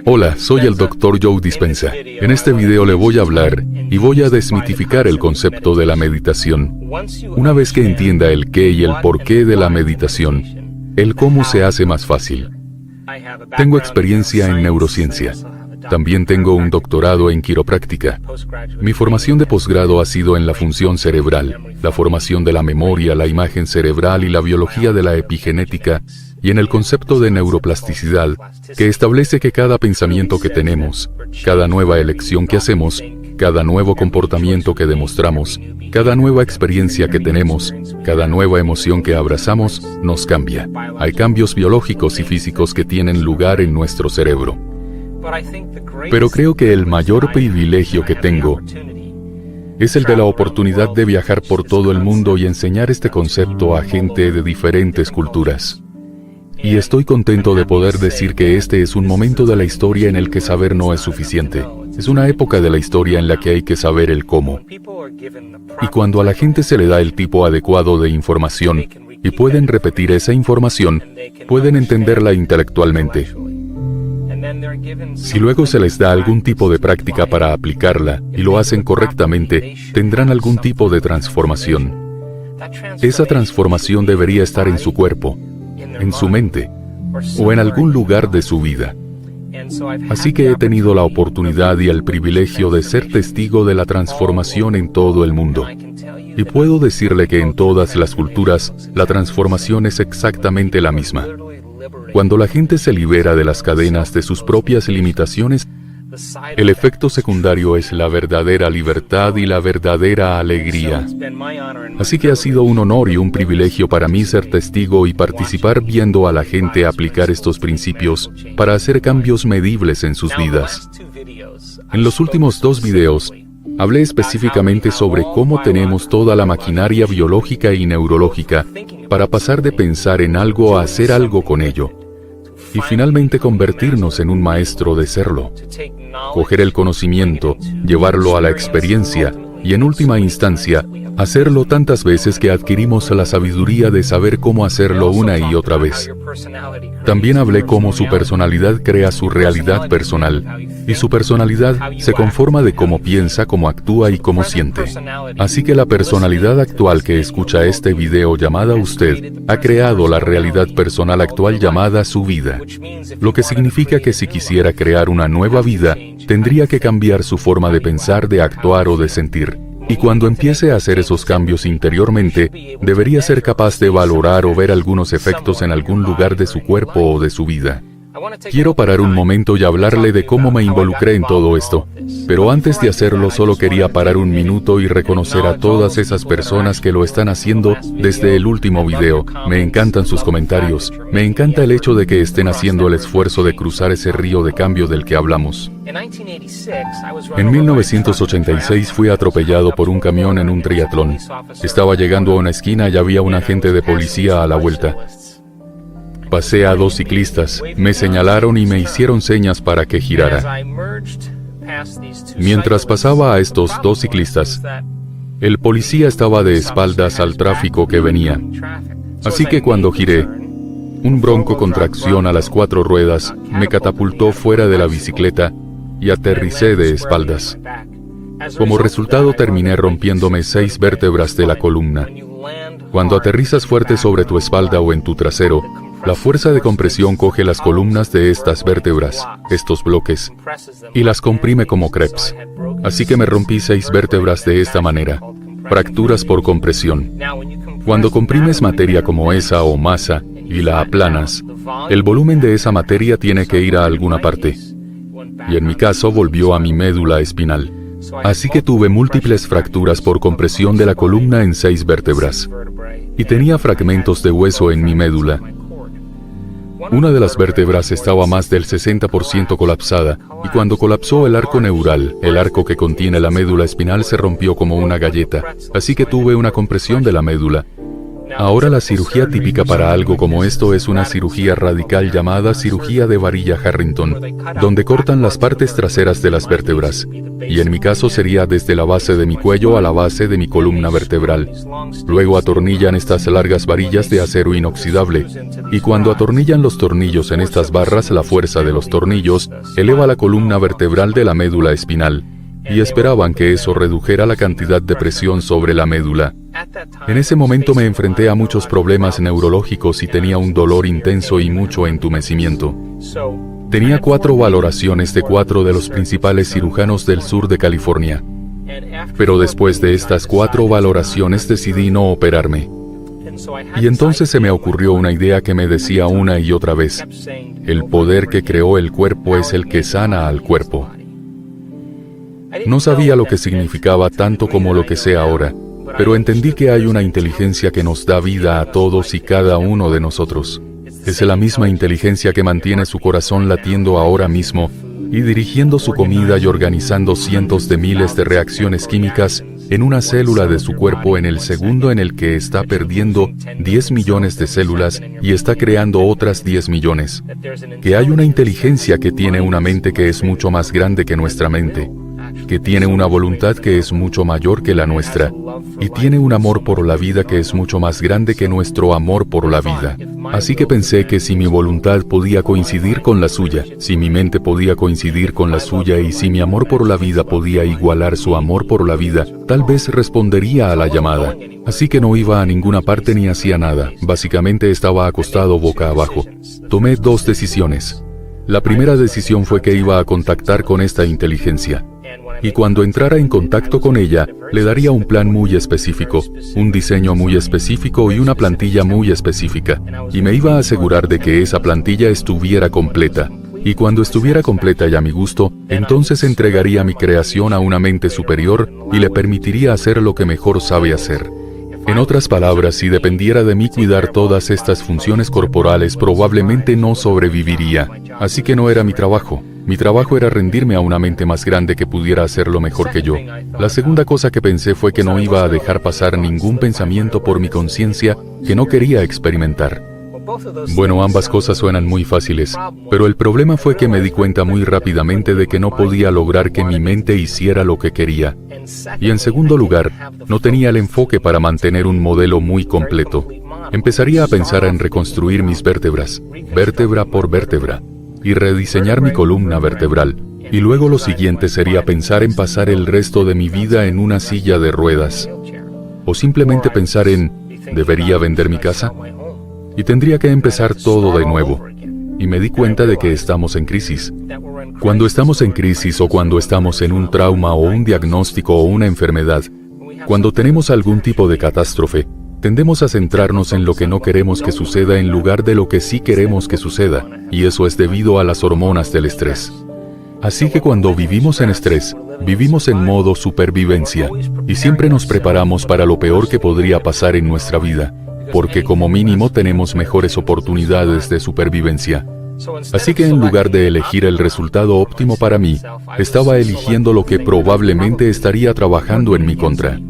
Hola, soy el Dr. Joe Dispenza. En este video le voy a hablar y voy a desmitificar el concepto de la meditación. Una vez que entienda el qué y el por qué de la meditación, el cómo se hace más fácil. Tengo experiencia en neurociencia. También tengo un doctorado en quiropráctica. Mi formación de posgrado ha sido en la función cerebral, la formación de la memoria, la imagen cerebral y la biología de la epigenética, y en el concepto de neuroplasticidad, que establece que cada pensamiento que tenemos, cada nueva elección que hacemos, cada nuevo comportamiento que demostramos, cada nueva experiencia que tenemos, cada nueva emoción que abrazamos, nos cambia. Hay cambios biológicos y físicos que tienen lugar en nuestro cerebro. Pero creo que el mayor privilegio que tengo es el de la oportunidad de viajar por todo el mundo y enseñar este concepto a gente de diferentes culturas. Y estoy contento de poder decir que este es un momento de la historia en el que saber no es suficiente. Es una época de la historia en la que hay que saber el cómo. Y cuando a la gente se le da el tipo adecuado de información, y pueden repetir esa información, pueden entenderla intelectualmente. Si luego se les da algún tipo de práctica para aplicarla, y lo hacen correctamente, tendrán algún tipo de transformación. Esa transformación debería estar en su cuerpo, en su mente, o en algún lugar de su vida. Así que he tenido la oportunidad y el privilegio de ser testigo de la transformación en todo el mundo. Y puedo decirle que en todas las culturas, la transformación es exactamente la misma. Cuando la gente se libera de las cadenas de sus propias limitaciones, el efecto secundario es la verdadera libertad y la verdadera alegría. Así que ha sido un honor y un privilegio para mí ser testigo y participar viendo a la gente aplicar estos principios para hacer cambios medibles en sus vidas. En los últimos 2 videos, hablé específicamente sobre cómo tenemos toda la maquinaria biológica y neurológica para pasar de pensar en algo a hacer algo con ello. Y finalmente convertirnos en un maestro de serlo. Coger el conocimiento, llevarlo a la experiencia y en última instancia, hacerlo tantas veces que adquirimos la sabiduría de saber cómo hacerlo una y otra vez. También hablé cómo su personalidad crea su realidad personal, y su personalidad se conforma de cómo piensa, cómo actúa y cómo siente. Así que la personalidad actual que escucha este video llamada usted, ha creado la realidad personal actual llamada su vida. Lo que significa que si quisiera crear una nueva vida, tendría que cambiar su forma de pensar, de actuar o de sentir. Y cuando empiece a hacer esos cambios interiormente, debería ser capaz de valorar o ver algunos efectos en algún lugar de su cuerpo o de su vida. Quiero parar un momento y hablarle de cómo me involucré en todo esto. Pero antes de hacerlo, solo quería parar un minuto y reconocer a todas esas personas que lo están haciendo desde el último video. Me encantan sus comentarios. Me encanta el hecho de que estén haciendo el esfuerzo de cruzar ese río de cambio del que hablamos. En 1986 fui atropellado por un camión en un triatlón. Estaba llegando a una esquina y había un agente de policía a la vuelta. Pasé a 2 ciclistas, me señalaron y me hicieron señas para que girara. Mientras pasaba a estos 2 ciclistas, el policía estaba de espaldas al tráfico que venía. Así que cuando giré, un bronco con tracción a las 4 ruedas me catapultó fuera de la bicicleta y aterricé de espaldas. Como resultado terminé rompiéndome 6 vértebras de la columna. Cuando aterrizas fuerte sobre tu espalda o en tu trasero, la fuerza de compresión coge las columnas de estas vértebras, estos bloques, y las comprime como crepes. Así que me rompí 6 vértebras de esta manera, fracturas por compresión. Cuando comprimes materia como esa o masa y la aplanas, el volumen de esa materia tiene que ir a alguna parte. Y en mi caso volvió a mi médula espinal. Así que tuve múltiples fracturas por compresión de la columna en 6 vértebras. Y tenía fragmentos de hueso en mi médula. Una de las vértebras estaba más del 60% colapsada, y cuando colapsó el arco neural, el arco que contiene la médula espinal se rompió como una galleta, así que tuve una compresión de la médula. Ahora la cirugía típica para algo como esto es una cirugía radical llamada cirugía de varilla Harrington, donde cortan las partes traseras de las vértebras, y en mi caso sería desde la base de mi cuello a la base de mi columna vertebral. Luego atornillan estas largas varillas de acero inoxidable, y cuando atornillan los tornillos en estas barras, la fuerza de los tornillos eleva la columna vertebral de la médula espinal, y esperaban que eso redujera la cantidad de presión sobre la médula. En ese momento me enfrenté a muchos problemas neurológicos y tenía un dolor intenso y mucho entumecimiento. Tenía 4 valoraciones de 4 de los principales cirujanos del sur de California. Pero después de estas 4 valoraciones decidí no operarme. Y entonces se me ocurrió una idea que me decía una y otra vez: el poder que creó el cuerpo es el que sana al cuerpo. No sabía lo que significaba tanto como lo que sé ahora, pero entendí que hay una inteligencia que nos da vida a todos y cada uno de nosotros. Es la misma inteligencia que mantiene su corazón latiendo ahora mismo y dirigiendo su comida y organizando cientos de miles de reacciones químicas en una célula de su cuerpo en el segundo en el que está perdiendo 10 millones de células y está creando otras 10 millones. Que hay una inteligencia que tiene una mente que es mucho más grande que nuestra mente, que tiene una voluntad que es mucho mayor que la nuestra, y tiene un amor por la vida que es mucho más grande que nuestro amor por la vida. Así que pensé que si mi voluntad podía coincidir con la suya, si mi mente podía coincidir con la suya y si mi amor por la vida podía igualar su amor por la vida, tal vez respondería a la llamada. Así que no iba a ninguna parte ni hacía nada, básicamente estaba acostado boca abajo. Tomé 2 decisiones. La primera decisión fue que iba a contactar con esta inteligencia. Y cuando entrara en contacto con ella, le daría un plan muy específico, un diseño muy específico y una plantilla muy específica. Y me iba a asegurar de que esa plantilla estuviera completa. Y cuando estuviera completa y a mi gusto, entonces entregaría mi creación a una mente superior y le permitiría hacer lo que mejor sabe hacer. En otras palabras, si dependiera de mí cuidar todas estas funciones corporales, probablemente no sobreviviría. Así que no era mi trabajo. Mi trabajo era rendirme a una mente más grande que pudiera hacerlo mejor que yo. La segunda cosa que pensé fue que no iba a dejar pasar ningún pensamiento por mi conciencia que no quería experimentar. Bueno, ambas cosas suenan muy fáciles, pero el problema fue que me di cuenta muy rápidamente de que no podía lograr que mi mente hiciera lo que quería. Y en segundo lugar, no tenía el enfoque para mantener un modelo muy completo. Empezaría a pensar en reconstruir mis vértebras, vértebra por vértebra, y rediseñar mi columna vertebral. Y luego lo siguiente sería pensar en pasar el resto de mi vida en una silla de ruedas. O simplemente pensar en, ¿debería vender mi casa? Y tendría que empezar todo de nuevo. Y me di cuenta de que estamos en crisis. Cuando estamos en crisis o cuando estamos en un trauma o un diagnóstico o una enfermedad, cuando tenemos algún tipo de catástrofe, tendemos a centrarnos en lo que no queremos que suceda en lugar de lo que sí queremos que suceda, y eso es debido a las hormonas del estrés. Así que cuando vivimos en estrés, vivimos en modo supervivencia, y siempre nos preparamos para lo peor que podría pasar en nuestra vida, porque como mínimo tenemos mejores oportunidades de supervivencia. Así que en lugar de elegir el resultado óptimo para mí, estaba eligiendo lo que probablemente estaría trabajando en mi contra.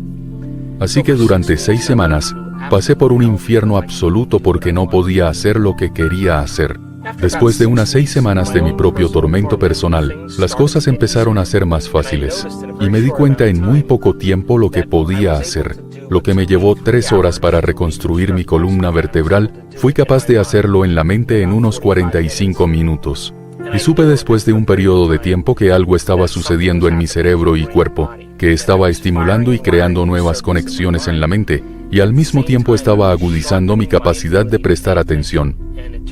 Así que durante 6 semanas, pasé por un infierno absoluto porque no podía hacer lo que quería hacer. Después de unas 6 semanas de mi propio tormento personal, las cosas empezaron a ser más fáciles, y me di cuenta en muy poco tiempo lo que podía hacer. Lo que me llevó 3 horas para reconstruir mi columna vertebral, fui capaz de hacerlo en la mente en unos 45 minutos. Y supe después de un periodo de tiempo que algo estaba sucediendo en mi cerebro y cuerpo, que estaba estimulando y creando nuevas conexiones en la mente, y al mismo tiempo estaba agudizando mi capacidad de prestar atención.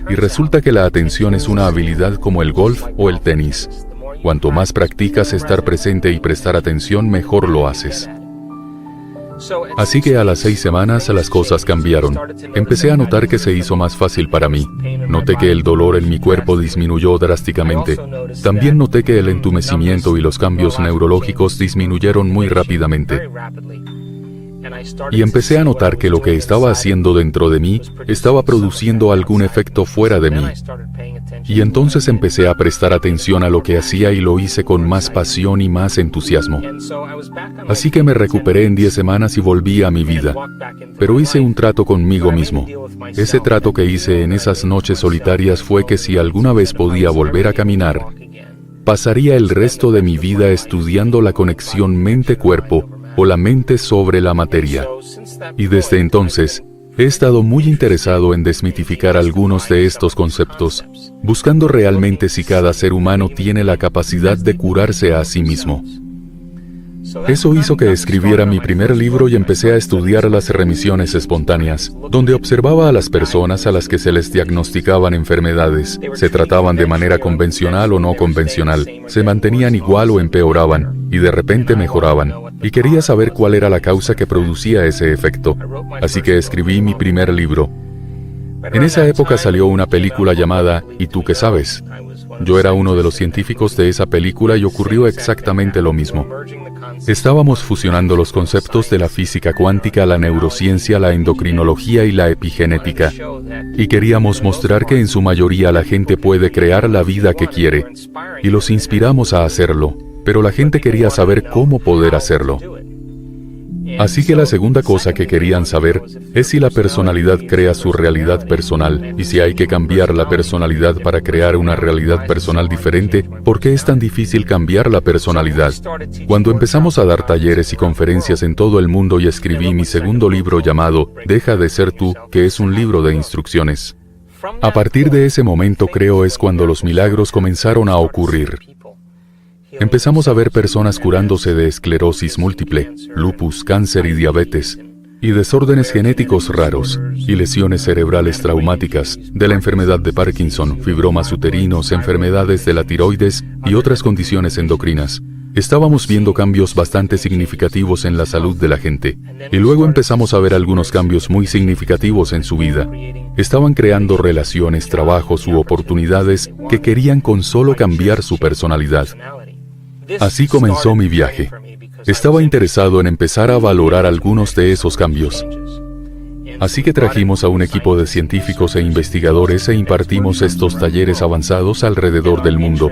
Y resulta que la atención es una habilidad como el golf o el tenis. Cuanto más practicas estar presente y prestar atención, mejor lo haces. Así que a las 6 semanas las cosas cambiaron. Empecé a notar que se hizo más fácil para mí. Noté que el dolor en mi cuerpo disminuyó drásticamente. También noté que el entumecimiento y los cambios neurológicos disminuyeron muy rápidamente. Y empecé a notar que lo que estaba haciendo dentro de mí estaba produciendo algún efecto fuera de mí. Y entonces empecé a prestar atención a lo que hacía y lo hice con más pasión y más entusiasmo. Así que me recuperé en 10 semanas y volví a mi vida. Pero hice un trato conmigo mismo. Ese trato que hice en esas noches solitarias fue que si alguna vez podía volver a caminar, pasaría el resto de mi vida estudiando la conexión mente-cuerpo o la mente sobre la materia. Y desde entonces, he estado muy interesado en desmitificar algunos de estos conceptos, buscando realmente si cada ser humano tiene la capacidad de curarse a sí mismo. Eso hizo que escribiera mi primer libro y empecé a estudiar las remisiones espontáneas, donde observaba a las personas a las que se les diagnosticaban enfermedades, se trataban de manera convencional o no convencional, se mantenían igual o empeoraban, y de repente mejoraban, y quería saber cuál era la causa que producía ese efecto. Así que escribí mi primer libro. En esa época salió una película llamada ¿Y tú qué sabes? Yo era uno de los científicos de esa película y ocurrió exactamente lo mismo. Estábamos fusionando los conceptos de la física cuántica, la neurociencia, la endocrinología y la epigenética. Y queríamos mostrar que en su mayoría la gente puede crear la vida que quiere. Y los inspiramos a hacerlo, pero la gente quería saber cómo poder hacerlo. Así que la segunda cosa que querían saber es si la personalidad crea su realidad personal, y si hay que cambiar la personalidad para crear una realidad personal diferente. ¿Por qué es tan difícil cambiar la personalidad? Cuando empezamos a dar talleres y conferencias en todo el mundo y escribí mi segundo libro llamado Deja de ser tú, que es un libro de instrucciones. A partir de ese momento creo es cuando los milagros comenzaron a ocurrir. Empezamos a ver personas curándose de esclerosis múltiple, lupus, cáncer y diabetes, y desórdenes genéticos raros, y lesiones cerebrales traumáticas, de la enfermedad de Parkinson, fibromas uterinos, enfermedades de la tiroides y otras condiciones endocrinas. Estábamos viendo cambios bastante significativos en la salud de la gente, y luego empezamos a ver algunos cambios muy significativos en su vida. Estaban creando relaciones, trabajos u oportunidades que querían con solo cambiar su personalidad. Así comenzó mi viaje. Estaba interesado en empezar a valorar algunos de esos cambios. Así que trajimos a un equipo de científicos e investigadores e impartimos estos talleres avanzados alrededor del mundo.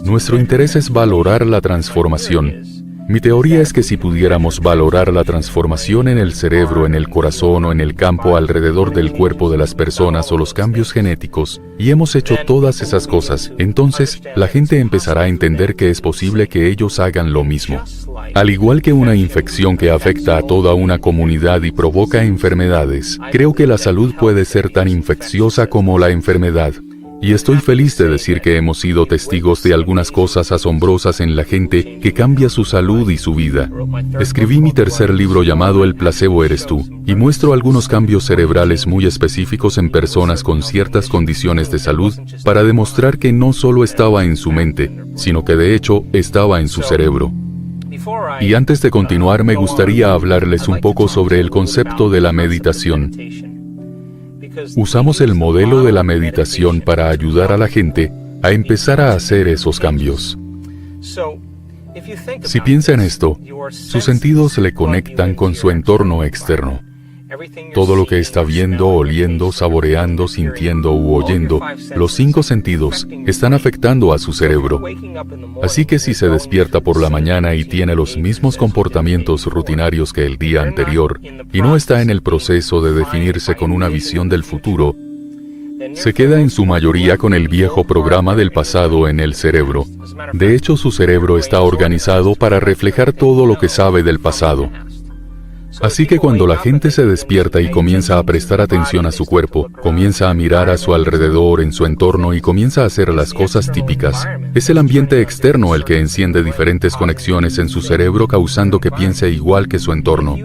Nuestro interés es valorar la transformación. Mi teoría es que si pudiéramos valorar la transformación en el cerebro, en el corazón o en el campo alrededor del cuerpo de las personas o los cambios genéticos, y hemos hecho todas esas cosas, entonces la gente empezará a entender que es posible que ellos hagan lo mismo. Al igual que una infección que afecta a toda una comunidad y provoca enfermedades, creo que la salud puede ser tan infecciosa como la enfermedad. Y estoy feliz de decir que hemos sido testigos de algunas cosas asombrosas en la gente que cambia su salud y su vida. Escribí mi tercer libro llamado El placebo eres tú, y muestro algunos cambios cerebrales muy específicos en personas con ciertas condiciones de salud para demostrar que no solo estaba en su mente, sino que de hecho estaba en su cerebro. Y antes de continuar me gustaría hablarles un poco sobre el concepto de la meditación. Usamos el modelo de la meditación para ayudar a la gente a empezar a hacer esos cambios. Si piensa en esto, sus sentidos le conectan con su entorno externo. Todo lo que está viendo, oliendo, saboreando, sintiendo u oyendo, los 5 sentidos, están afectando a su cerebro. Así que si se despierta por la mañana y tiene los mismos comportamientos rutinarios que el día anterior, y no está en el proceso de definirse con una visión del futuro, se queda en su mayoría con el viejo programa del pasado en el cerebro. De hecho, su cerebro está organizado para reflejar todo lo que sabe del pasado. Así que cuando la gente se despierta y comienza a prestar atención a su cuerpo, comienza a mirar a su alrededor, en su entorno y comienza a hacer las cosas típicas, es el ambiente externo el que enciende diferentes conexiones en su cerebro causando que piense igual que su entorno.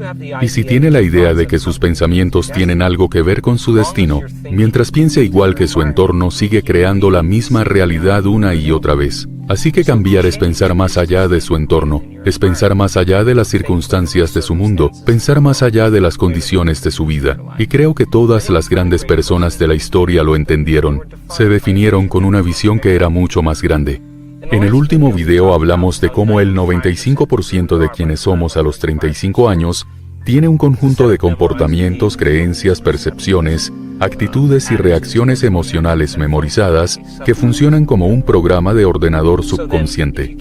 Y si tiene la idea de que sus pensamientos tienen algo que ver con su destino, mientras piense igual que su entorno sigue creando la misma realidad una y otra vez. Así que cambiar es pensar más allá de su entorno, es pensar más allá de las circunstancias de su mundo, pensar más allá de las condiciones de su vida. Y creo que todas las grandes personas de la historia lo entendieron. Se definieron con una visión que era mucho más grande. En el último video hablamos de cómo el 95% de quienes somos a los 35 años Tiene un conjunto de comportamientos, creencias, percepciones, actitudes y reacciones emocionales memorizadas que funcionan como un programa de ordenador subconsciente.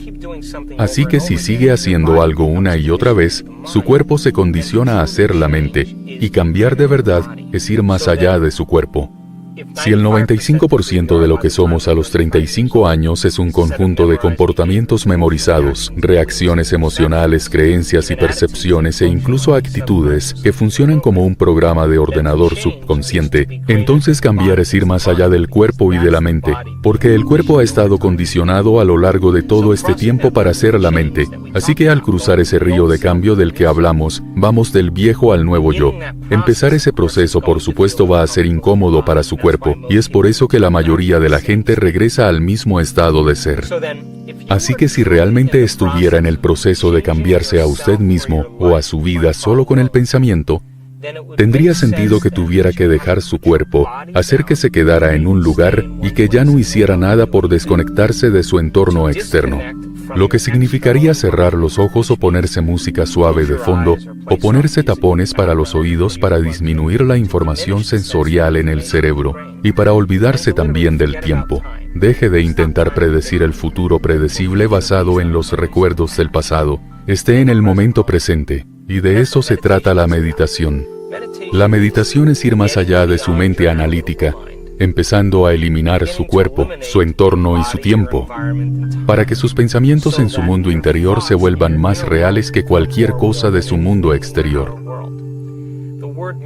Así que si sigue haciendo algo una y otra vez, su cuerpo se condiciona a hacer la mente, y cambiar de verdad es ir más allá de su cuerpo. Si el 95% de lo que somos a los 35 años es un conjunto de comportamientos memorizados, reacciones emocionales, creencias y percepciones e incluso actitudes que funcionan como un programa de ordenador subconsciente, entonces cambiar es ir más allá del cuerpo y de la mente, porque el cuerpo ha estado condicionado a lo largo de todo este tiempo para ser la mente. Así que al cruzar ese río de cambio del que hablamos, vamos del viejo al nuevo yo. Empezar ese proceso, por supuesto, va a ser incómodo para su cuerpo, y es por eso que la mayoría de la gente regresa al mismo estado de ser. Así que si realmente estuviera en el proceso de cambiarse a usted mismo o a su vida solo con el pensamiento, tendría sentido que tuviera que dejar su cuerpo, hacer que se quedara en un lugar y que ya no hiciera nada por desconectarse de su entorno externo. Lo que significaría cerrar los ojos o ponerse música suave de fondo, o ponerse tapones para los oídos para disminuir la información sensorial en el cerebro, y para olvidarse también del tiempo. Deje de intentar predecir el futuro predecible basado en los recuerdos del pasado. Esté en el momento presente, y de eso se trata la meditación. La meditación es ir más allá de su mente analítica, empezando a eliminar su cuerpo, su entorno y su tiempo, para que sus pensamientos en su mundo interior se vuelvan más reales que cualquier cosa de su mundo exterior.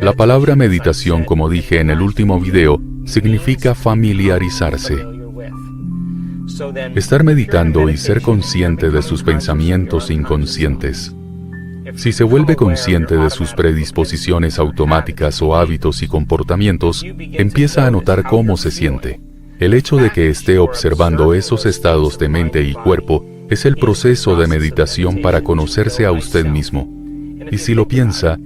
La palabra meditación, como dije en el último video, significa familiarizarse. Estar meditando y ser consciente de sus pensamientos inconscientes. Si se vuelve consciente de sus predisposiciones automáticas o hábitos y comportamientos, empieza a notar cómo se siente. El hecho de que esté observando esos estados de mente y cuerpo es el proceso de meditación para conocerse a usted mismo. Y si lo piensa,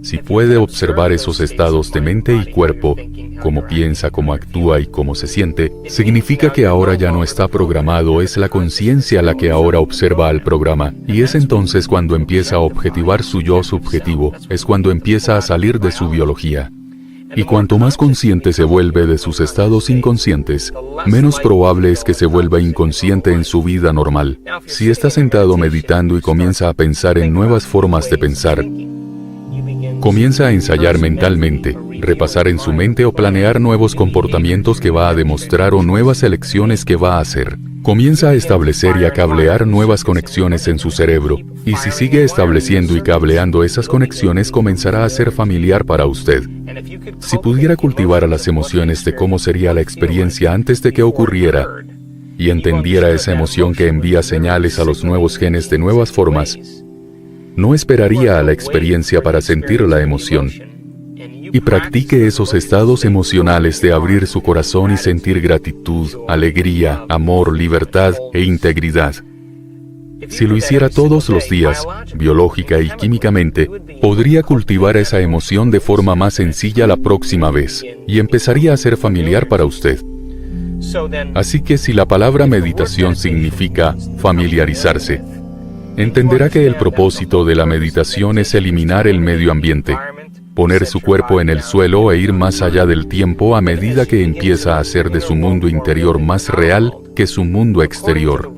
si puede observar esos estados de mente y cuerpo, cómo piensa, cómo actúa y cómo se siente, significa que ahora ya no está programado, es la conciencia la que ahora observa al programa, y es entonces cuando empieza a objetivar su yo subjetivo, es cuando empieza a salir de su biología. Y cuanto más consciente se vuelve de sus estados inconscientes, menos probable es que se vuelva inconsciente en su vida normal. Si está sentado meditando y comienza a pensar en nuevas formas de pensar, comienza a ensayar mentalmente, repasar en su mente o planear nuevos comportamientos que va a demostrar o nuevas elecciones que va a hacer. Comienza a establecer y a cablear nuevas conexiones en su cerebro, y si sigue estableciendo y cableando esas conexiones, comenzará a ser familiar para usted. Si pudiera cultivar a las emociones de cómo sería la experiencia antes de que ocurriera, y entendiera esa emoción que envía señales a los nuevos genes de nuevas formas, no esperaría a la experiencia para sentir la emoción. Y practique esos estados emocionales de abrir su corazón y sentir gratitud, alegría, amor, libertad e integridad. Si lo hiciera todos los días, biológica y químicamente, podría cultivar esa emoción de forma más sencilla la próxima vez, y empezaría a ser familiar para usted. Así que si la palabra meditación significa familiarizarse, entenderá que el propósito de la meditación es eliminar el medio ambiente, poner su cuerpo en el suelo e ir más allá del tiempo a medida que empieza a hacer de su mundo interior más real que su mundo exterior.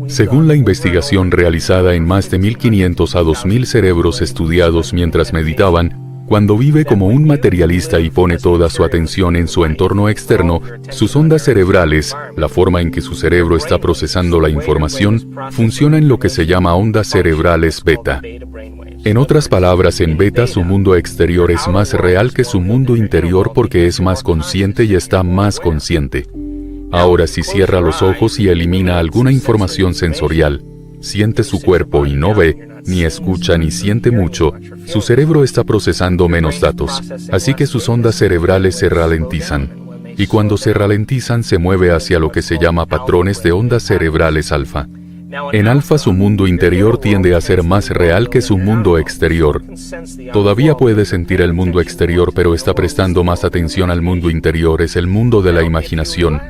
Según la investigación realizada en más de 1.500 a 2.000 cerebros estudiados mientras meditaban, cuando vive como un materialista y pone toda su atención en su entorno externo, sus ondas cerebrales, la forma en que su cerebro está procesando la información, funciona en lo que se llama ondas cerebrales beta. En otras palabras, en beta su mundo exterior es más real que su mundo interior porque es más consciente y está más consciente. Ahora, si cierra los ojos y elimina alguna información sensorial, siente su cuerpo y no ve, ni escucha ni siente mucho, su cerebro está procesando menos datos, así que sus ondas cerebrales se ralentizan. Y cuando se ralentizan se mueve hacia lo que se llama patrones de ondas cerebrales alfa. En alfa su mundo interior tiende a ser más real que su mundo exterior. Todavía puede sentir el mundo exterior, pero está prestando más atención al mundo interior, es el mundo de la imaginación.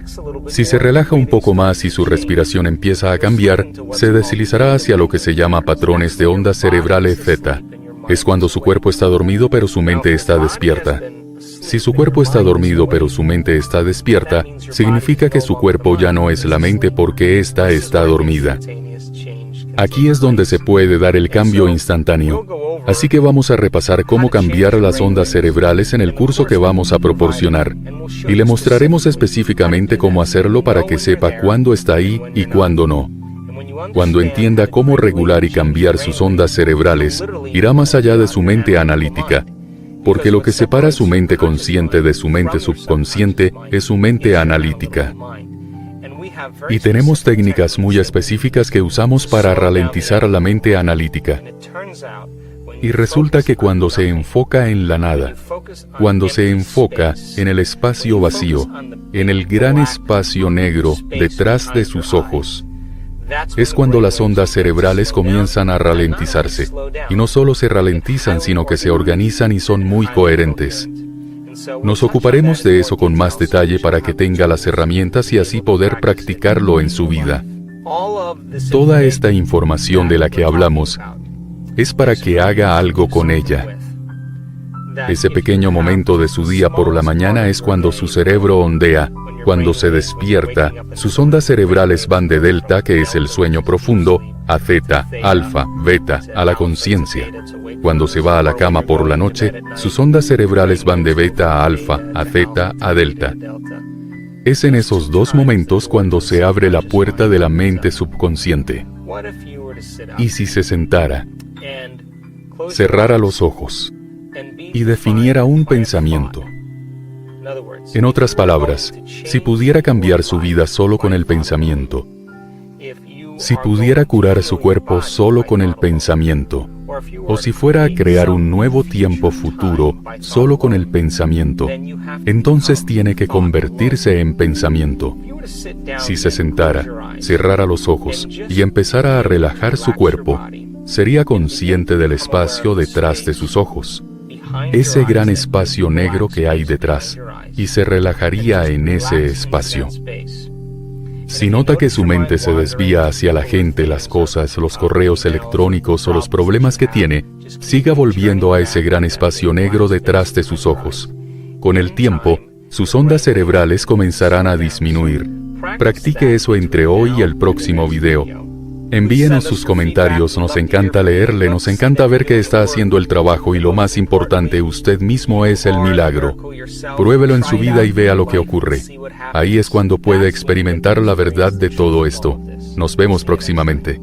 Si se relaja un poco más y su respiración empieza a cambiar, se deslizará hacia lo que se llama patrones de ondas cerebrales theta. es cuando su cuerpo está dormido pero su mente está despierta. Si su cuerpo está dormido pero su mente está despierta, significa que su cuerpo ya no es la mente porque ésta está dormida. Aquí es donde se puede dar el cambio instantáneo. Así que vamos a repasar cómo cambiar las ondas cerebrales en el curso que vamos a proporcionar. Y le mostraremos específicamente cómo hacerlo para que sepa cuándo está ahí y cuándo no. Cuando entienda cómo regular y cambiar sus ondas cerebrales, irá más allá de su mente analítica. Porque lo que separa su mente consciente de su mente subconsciente es su mente analítica. Y tenemos técnicas muy específicas que usamos para ralentizar la mente analítica. Y resulta que cuando se enfoca en la nada, cuando se enfoca en el espacio vacío, en el gran espacio negro detrás de sus ojos, es cuando las ondas cerebrales comienzan a ralentizarse. Y no solo se ralentizan, sino que se organizan y son muy coherentes. Nos ocuparemos de eso con más detalle para que tenga las herramientas y así poder practicarlo en su vida. Toda esta información de la que hablamos es para que haga algo con ella. Ese pequeño momento de su día por la mañana es cuando su cerebro ondea. Cuando se despierta, sus ondas cerebrales van de delta, que es el sueño profundo, a zeta, alfa, beta, a la conciencia. Cuando se va a la cama por la noche, sus ondas cerebrales van de beta a alfa, a zeta, a delta. Es en esos dos momentos cuando se abre la puerta de la mente subconsciente. ¿Y si se sentara, cerrara los ojos y definiera un pensamiento? En otras palabras, si pudiera cambiar su vida solo con el pensamiento, si pudiera curar su cuerpo solo con el pensamiento, o si fuera a crear un nuevo tiempo futuro solo con el pensamiento, entonces tiene que convertirse en pensamiento. Si se sentara, cerrara los ojos y empezara a relajar su cuerpo, sería consciente del espacio detrás de sus ojos, ese gran espacio negro que hay detrás, y se relajaría en ese espacio. Si nota que su mente se desvía hacia la gente, las cosas, los correos electrónicos o los problemas que tiene, siga volviendo a ese gran espacio negro detrás de sus ojos. Con el tiempo, sus ondas cerebrales comenzarán a disminuir. Practique eso entre hoy y el próximo video. Envíenos sus comentarios, nos encanta leerle, nos encanta ver que está haciendo el trabajo y lo más importante, usted mismo es el milagro. Pruébelo en su vida y vea lo que ocurre. Ahí es cuando puede experimentar la verdad de todo esto. Nos vemos próximamente.